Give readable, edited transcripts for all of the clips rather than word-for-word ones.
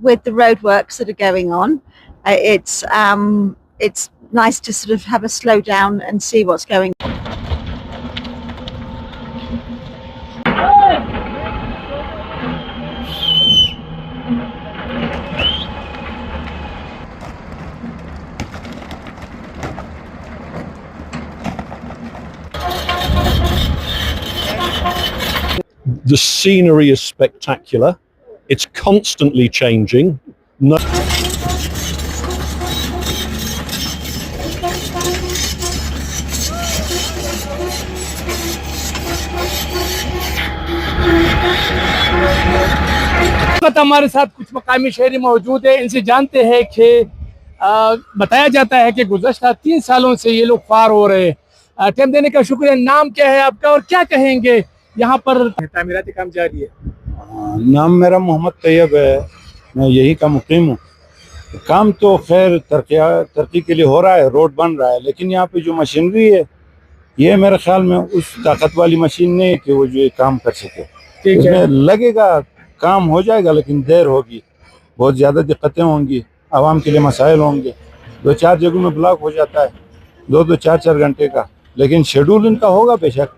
with the roadworks that are going on. It's nice to sort of have a slow down and see what's going on. The scenery is spectacular. It's constantly changing. No. हमारे साथ कुछ मकामी शहरी मौजूद है, इनसे जानते हैं कि बताया जाता है कि गुज़श्ता 3 सालों से ये लोग ख्वार हो रहे हैं। टाइम देने का शुक्रिया। नाम क्या है आपका और क्या कहेंगे यहाँ पर तामीराती काम जारी है? नाम मेरा मोहम्मद तैयब है, मैं यही का मुकीम हूँ। काम तो खैर तरक्की के लिए हो रहा है, रोड बन रहा है, लेकिन यहाँ पे जो मशीनरी है ये मेरे ख्याल में उस ताकत वाली मशीन नहीं है कि वो जो ये काम कर सके। इसमें लगेगा काम हो जाएगा, लेकिन देर होगी, बहुत ज़्यादा दिक्कतें होंगी, आवाम के लिए मसाइल होंगे। 2-4 जगहों में ब्लॉक हो जाता है 2-2, 4-4 घंटे का, लेकिन शेड्यूल इनका होगा बेशक,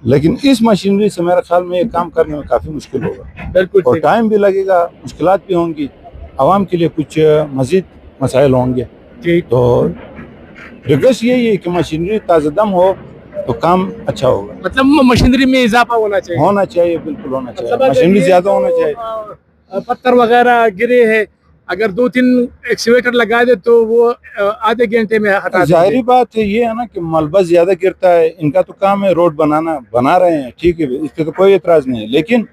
लेकिन इस मशीनरी से मेरे ख्याल में ये काम करने में काफ़ी मुश्किल होगा। बिल्कुल, और टाइम भी लगेगा, मुश्किलात भी होंगी, आवाम के लिए कुछ मज़ीद मसाइल होंगे। तो रिक्वेस्ट यही है कि मशीनरी ताज़ा दम हो तो काम अच्छा होगा। मतलब मशीनरी में इजाफा होना चाहिए, बिल्कुल होना चाहिए, मशीनरी ज़्यादा होना चाहिए। पत्थर वगैरह गिरे हैं, अगर 2-3 एक्सीवेटर लगा दे तो वो आधे घंटे में हटा। जाहिर बात है ये है ना कि मलबा ज़्यादा गिरता है, इनका तो काम है रोड बना रहे हैं, ठीक है, इस पर तो कोई एतराज़ नहीं है, लेकिन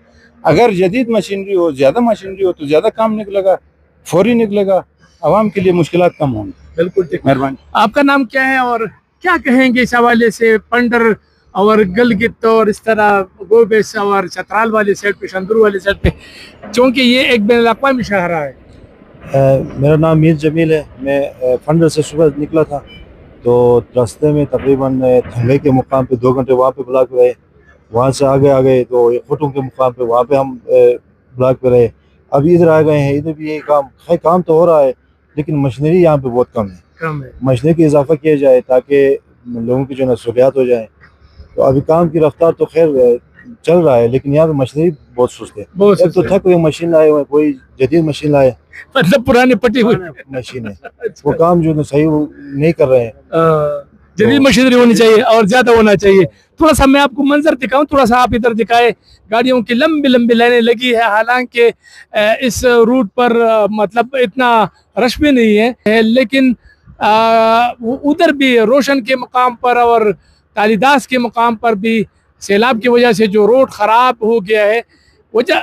अगर जदीद मशीनरी हो, ज़्यादा मशीनरी हो तो ज़्यादा काम निकलेगा, फौरी निकलेगा, आवाम के लिए मुश्किलात कम होंगी। बिल्कुल ठीक, मेहरबानी। आपका नाम क्या है और क्या कहेंगे इस हवाले से पंडर और गलगित और इस तरह गोबेस और चतराल वाली साइड पे, शंदूर वाली साइड पे, क्योंकि ये एक बैनुल-अक़वामी शहरा है? मेरा नाम मीर जमील है। मैं फंडर से सुबह निकला था, तो रास्ते में तकरीबन थंगे के मुकाम पे 2 घंटे वहाँ पे ब्लॉक रहे, वहाँ से आगे आ गए तो खुटों के मुकाम पे वहाँ पे हम ब्लॉक पे रहे। अब इधर आ गए हैं, इधर भी यही काम तो हो रहा है, लेकिन मशीनरी यहाँ पे बहुत कम है। मशीनरी की इजाफा किया जाए ताकि लोगों की जो है सहूलियात हो जाए। तो अभी काम की रफ्तार तो खैर चल रहा है, लेकिन यहाँ पे मशीनरी बहुत सुस्त है। एक तो थक हुई मशीन लाए हुए, कोई जदीद मशीन लाए, मतलब पुरानी पटी हुई मशीन है, वो काम जो सही नहीं कर रहे हैं। जदीद मशीनरी होनी चाहिए और ज्यादा होना चाहिए। थोड़ा सा मैं आपको मंजर दिखाऊं, थोड़ा सा आप इधर दिखाए, गाड़ियों की लंबी लंबी लाइनें लगी है। हालांकि इस रूट पर मतलब इतना रश भी नहीं है, लेकिन उधर भी रोशन के मकाम पर और तालीदास के मकाम पर भी सैलाब की वजह से जो रोड ख़राब हो गया है,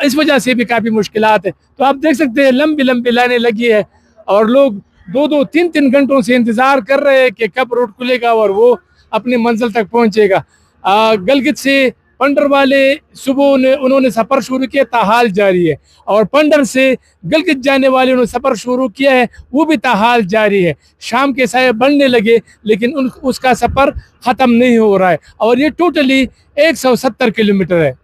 इस वजह से भी काफ़ी मुश्किलात है। तो आप देख सकते हैं लंबी लंबी लाइनें लगी है और लोग 2-2, 3-3 घंटों से इंतज़ार कर रहे हैं कि कब रोड खुलेगा और वो अपनी मंजिल तक पहुंचेगा। गलगित से पंडर वाले सुबह उन्होंने सफ़र शुरू किया, ताहाल जारी है, और पंडर से गलगित जाने वाले उन्होंने सफ़र शुरू किया है, वो भी ताहाल जारी है। शाम के साये बढ़ने लगे, लेकिन उसका सफ़र ख़त्म नहीं हो रहा है, और ये टोटली 170 किलोमीटर है।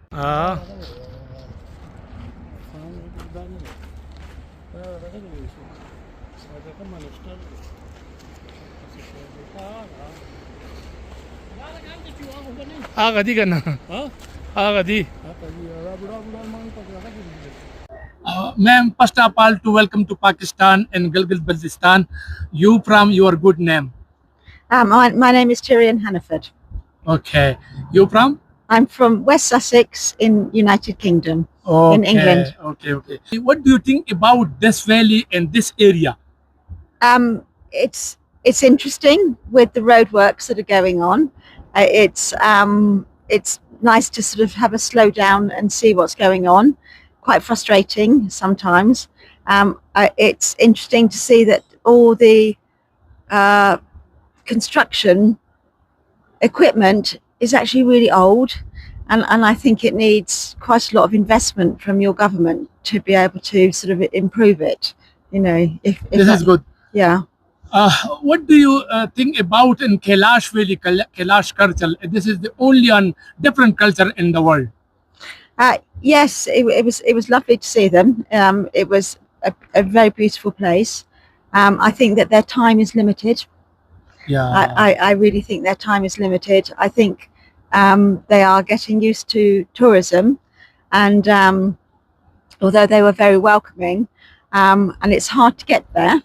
Ma'am, first of all, to welcome to Pakistan and Gilgit-Baltistan. You from your good name? My name is Tyrion Hannaford. Okay. You from? I'm from West Sussex in United Kingdom, in England. Okay. What do you think about this valley and this area? It's interesting with the roadworks that are going on. It's nice to sort of have a slow down and see what's going on. Quite frustrating sometimes. It's interesting to see that all the construction equipment is actually really old, and I think it needs quite a lot of investment from your government to be able to sort of improve it. You know, if this is good. Yeah. What do you think about in Kailash Valley, Kailash culture? This is the only different culture in the world. Yes, it was lovely to see them. It was a very beautiful place. I think that their time is limited. Yeah. I really think their time is limited. I think they are getting used to tourism, and although they were very welcoming, and it's hard to get there,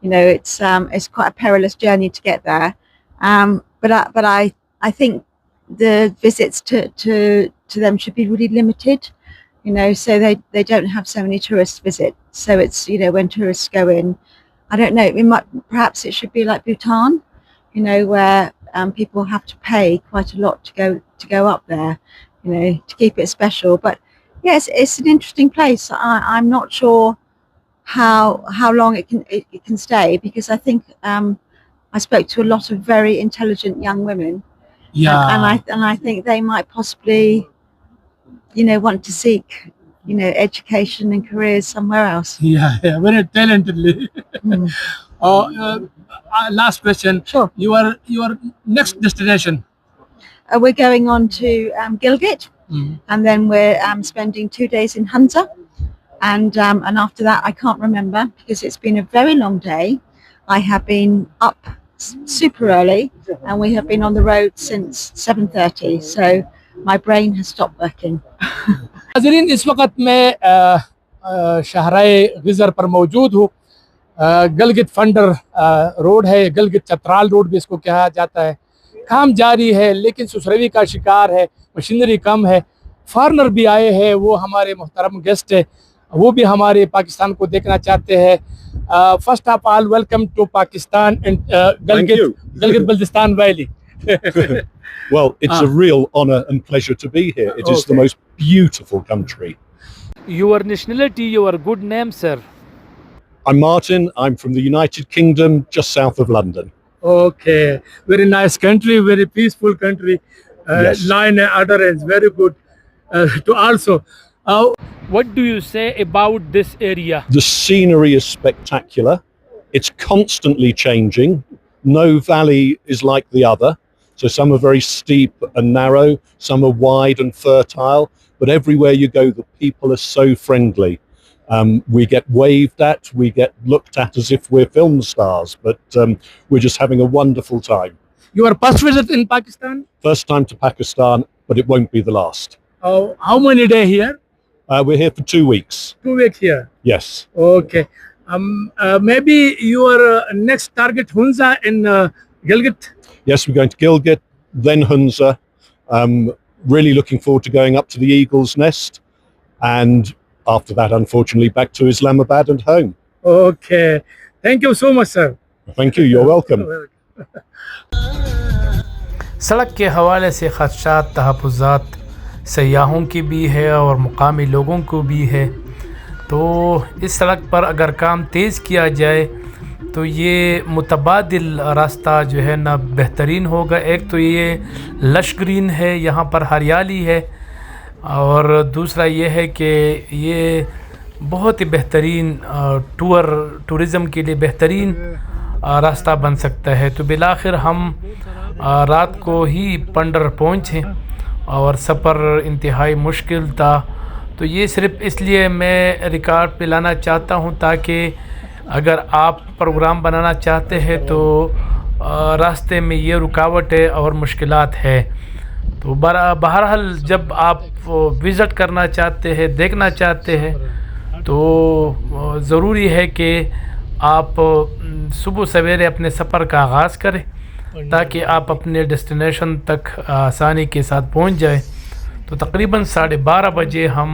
you know, it's quite a perilous journey to get there. But I think the visits to them should be really limited, you know, so they don't have so many tourists visit. So it's, you know, when tourists go in, I don't know, perhaps it should be like Bhutan, you know, where people have to pay quite a lot to go up there, you know, to keep it special. But yes, it's an interesting place. I'm not sure how long it can stay, because I think I spoke to a lot of very intelligent young women, Yeah. and I think they might possibly, you know, want to seek, you know, education and careers somewhere else. Yeah, very talentedly. Mm. Last question. Sure. Your next destination. We're going on to Gilgit, and then we're spending 2 days in Hunza, and after that I can't remember, because it's been a very long day. I have been up super early, and we have been on the road since 7:30, so my brain has stopped working. नाज़रीन, इस वक्त मैं शहराए geyser पर मौजूद हूँ। Gilgit funder road है, Gilgit Chitral road भी इसको कहा जाता है। काम जारी है, लेकिन सुसरवी का शिकार है, मशीनरी कम है। फॉरनर भी आए हैं, वो हमारे मुहतरम गेस्ट है, वो भी हमारे पाकिस्तान को देखना चाहते हैं। First of all, welcome to Pakistan and Gilgit Baltistan valley. Well, it's a real honour and pleasure to be here. It is the most beautiful country. Your nationality, your good name, sir. I'm Martin. I'm from the United Kingdom, just south of London. Okay, very nice country, very peaceful country. Yes. Law and order is very good. To also, what do you say about this area? The scenery is spectacular. It's constantly changing. No valley is like the other. So some are very steep and narrow, some are wide and fertile, but everywhere you go, the people are so friendly. We get waved at, we get looked at as if we're film stars, but we're just having a wonderful time. Your first visit in Pakistan? First time to Pakistan, but it won't be the last. How many days here? We're here for 2 weeks. 2 weeks here. Yes. Okay. Maybe your next target Hunza in Gilgit? Yes, we're going to Gilgit, then Hunza. Really looking forward to going up to the Eagle's Nest, and after that, unfortunately, back to Islamabad and home. Okay. Thank you so much, sir. Thank you. You're welcome. सड़क के हवाले से ख़दशात तहफ़्फ़ुज़ात सयाहों की भी है और मुकामी लोगों को भी है। तो इस सड़क पर अगर काम तेज़ किया जाए तो ये मुतबादिल रास्ता जो है ना बेहतरीन होगा। एक तो ये लश ग्रीन है, यहाँ पर हरियाली है, और दूसरा ये है कि ये बहुत ही बेहतरीन टूरिज़म के लिए बेहतरीन रास्ता बन सकता है। तो बिलाखिर हम रात को ही पंडर पहुँचे और सफ़र इंतहाई मुश्किल था। तो ये सिर्फ़ इसलिए मैं रिकॉर्ड पे लाना चाहता हूँ ताकि अगर आप प्रोग्राम बनाना चाहते हैं तो रास्ते में ये रुकावटें और मुश्किलात है। तो बहरहाल जब आप विज़िट करना चाहते हैं, देखना चाहते हैं, तो ज़रूरी है कि आप सुबह सवेरे अपने सफ़र का आगाज़ करें ताकि आप अपने डेस्टिनेशन तक आसानी के साथ पहुंच जाए। तो तकरीबन 12:30 बजे हम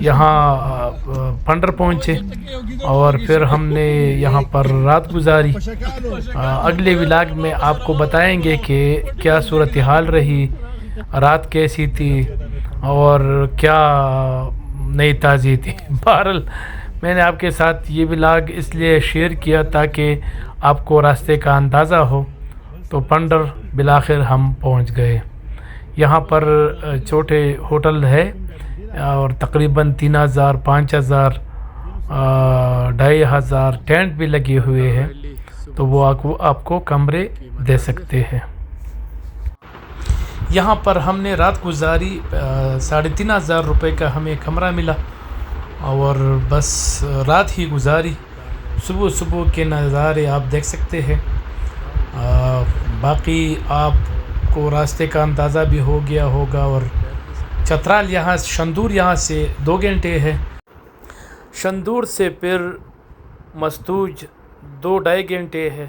यहाँ पंडर पहुँचे और फिर हमने यहाँ पर रात गुजारी। अगले व्लॉग में आपको बताएंगे कि क्या सूरत हाल रही, रात कैसी थी और क्या नई ताज़ी थी। बहरहाल मैंने आपके साथ ये व्लॉग इसलिए शेयर किया ताकि आपको रास्ते का अंदाज़ा हो। तो पंडर बिलाखिर हम पहुंच गए। यहाँ पर छोटे होटल है और तकरीबन 3000, 5000, 2500 टेंट भी लगे हुए हैं, तो वो आपको कमरे दे सकते हैं। यहाँ पर हमने रात गुजारी, 3500 रुपये का हमें कमरा मिला اور بس رات ہی گزاری. صبح صبح کے نظارے آپ دیکھ سکتے ہیں. باقی آپ کو راستے کا اندازہ بھی ہو گیا ہوگا. اور چترال یہاں شندور یہاں سے 2 گھنٹے ہے. شندور سے پھر مستوج 2-2.5 گھنٹے ہے.